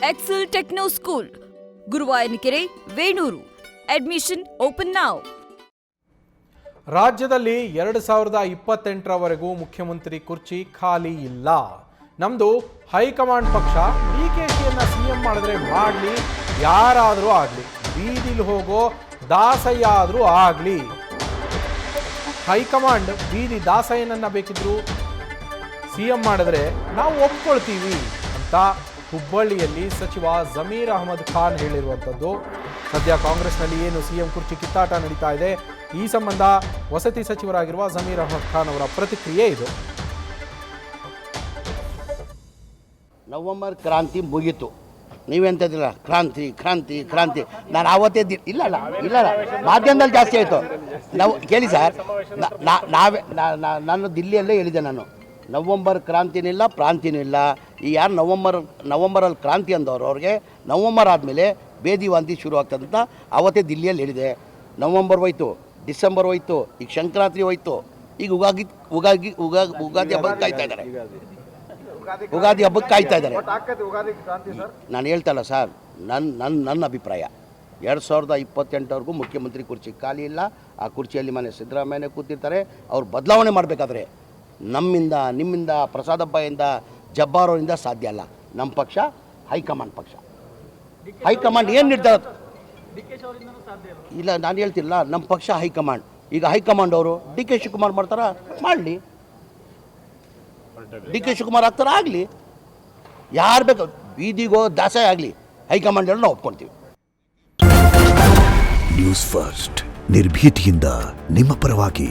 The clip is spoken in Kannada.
Excel techno school, Guruvayanakere, Venur. Admission open now. ರಾಜ್ಯದಲ್ಲಿ 2028ರವರೆಗೂ ಮುಖ್ಯಮಂತ್ರಿ ಕುರ್ಚಿ ಖಾಲಿ ಇಲ್ಲ. ನಮ್ದು ಹೈಕಮಾಂಡ್ ಪಕ್ಷ. ಡಿಕೆಶಿಯನ್ನ ಸಿಎಂ ಮಾಡಿದ್ರೆ ಮಾಡಲಿ, ಯಾರಾದರೂ ಆಗಲಿ, ಬೀದಿಲಿ ಹೋಗೋ ದಾಸಯ್ಯ ಆದರೂ ಆಗಲಿ, ಹೈಕಮಾಂಡ್ ಬೀದಿ ದಾಸಯ್ಯನನ್ನ ಬೇಕಿದ್ರು ಸಿಎಂ ಮಾಡಿದ್ರೆ ನಾವು ಒಪ್ಕೊಳ್ತೀವಿ ಅಂತ ಹುಬ್ಬಳ್ಳಿಯಲ್ಲಿ ಸಚಿವ ಜಮೀರ್ ಅಹಮದ್ ಖಾನ್ ಹೇಳಿರುವಂಥದ್ದು. ಸದ್ಯ ಕಾಂಗ್ರೆಸ್ನಲ್ಲಿ ಏನು ಸಿಎಂ ಕುರ್ಚಿ ಕಿತ್ತಾಟ ನಡೀತಾ ಇದೆ, ಈ ಸಂಬಂಧ ವಸತಿ ಸಚಿವರಾಗಿರುವ ಜಮೀರ್ ಅಹಮದ್ ಖಾನ್ ಅವರ ಪ್ರತಿಕ್ರಿಯೆ ಇದು. ನವೆಂಬರ್ ಕ್ರಾಂತಿ ಮುಗೀತು, ನೀವೆಂತಿಲ್ಲ ಕ್ರಾಂತಿ ಕ್ರಾಂತಿ ಕ್ರಾಂತಿ. ನಾನು ಆವತ್ತೇ ಇಲ್ಲ ಮಾಧ್ಯಮದಲ್ಲಿ ಜಾಸ್ತಿ ಆಯಿತು. ನಾವು ಕೇಳಿ ಸರ್, ನಾನು ದಿಲ್ಲಿಯಲ್ಲೇ ಹೇಳಿದೆ, ನಾನು ನವಂಬರ್ ಕ್ರಾಂತಿನೂ ಇಲ್ಲ ಪ್ರಾಂತಿನೂ ಇಲ್ಲ. ಈ ಯಾರು ನವಂಬರಲ್ಲಿ ಕ್ರಾಂತಿ ಅಂದವರು, ಅವ್ರಿಗೆ ನವಂಬರ್ ಆದಮೇಲೆ ಬೇದಿ ವಾಂತಿ ಶುರು ಆಗ್ತದಂತ ಆವತ್ತೇ ದಿಲ್ಲಿಯಲ್ಲಿ ಹೇಳಿದೆ. ನವಂಬರ್ ಹೋಯ್ತು, ಡಿಸೆಂಬರ್ ಹೋಯ್ತು, ಈಗ ಸಂಕ್ರಾಂತಿ ಹೋಯ್ತು, ಈಗ ಉಗಾದಿ ಹಬ್ಬಕ್ಕೆ ಕಾಯ್ತಾ ಇದ್ದಾರೆ. ಉಗಾದಿ ಹಬ್ಬಕ್ಕೆ ಕಾಯ್ತಾ ಇದ್ದಾರೆ. ನಾನು ಹೇಳ್ತಲ್ಲ ಸರ್, ನನ್ನ ಅಭಿಪ್ರಾಯ 2028ವರೆಗೂ ಮುಖ್ಯಮಂತ್ರಿ ಕುರ್ಚಿ ಖಾಲಿ ಇಲ್ಲ. ಆ ಕುರ್ಚಿಯಲ್ಲಿ ಮನೆ ಸಿದ್ದರಾಮಯ್ಯನೇ ಕೂತಿರ್ತಾರೆ. ಅವ್ರು ಬದಲಾವಣೆ ಮಾಡಬೇಕಾದ್ರೆ ನಮ್ಮಿಂದ, ನಿಮ್ಮಿಂದ, ಪ್ರಸಾದಪ್ಪಯಿಂದ, ಜಬ್ಬಾರವರಿಂದ ಸಾಧ್ಯ ಅಲ್ಲ. ನಮ್ಮ ಪಕ್ಷ ಹೈಕಮಾಂಡ್ ಪಕ್ಷ. ಹೈಕಮಾಂಡ್ ಏನು ನಿರ್ಧಾರ ಇಲ್ಲ, ನಾನು ಹೇಳ್ತಿಲ್ಲ, ನಮ್ಮ ಪಕ್ಷ ಹೈಕಮಾಂಡ್. ಈಗ ಹೈಕಮಾಂಡ್ ಅವರು ಡಿ ಕೆ ಶಿವಕುಮಾರ್ ಮಾಡ್ತಾರ, ಮಾಡಲಿ. ಡಿ ಕೆ ಶಿವಕುಮಾರ್ ಆಗ್ತಾರ, ಆಗಲಿ. ಯಾರು ಬೇಕು ಬೀದಿಗೋ ದಾಸೆ ಆಗಲಿ, ಹೈಕಮಾಂಡ್ ಎಲ್ಲ ನಾವು ಒಪ್ಕೊಳ್ತೀವಿ. ನ್ಯೂಸ್ ಫಸ್ಟ್, ನಿರ್ಭೀತಿಯಿಂದ ನಿಮ್ಮ ಪರವಾಗಿ.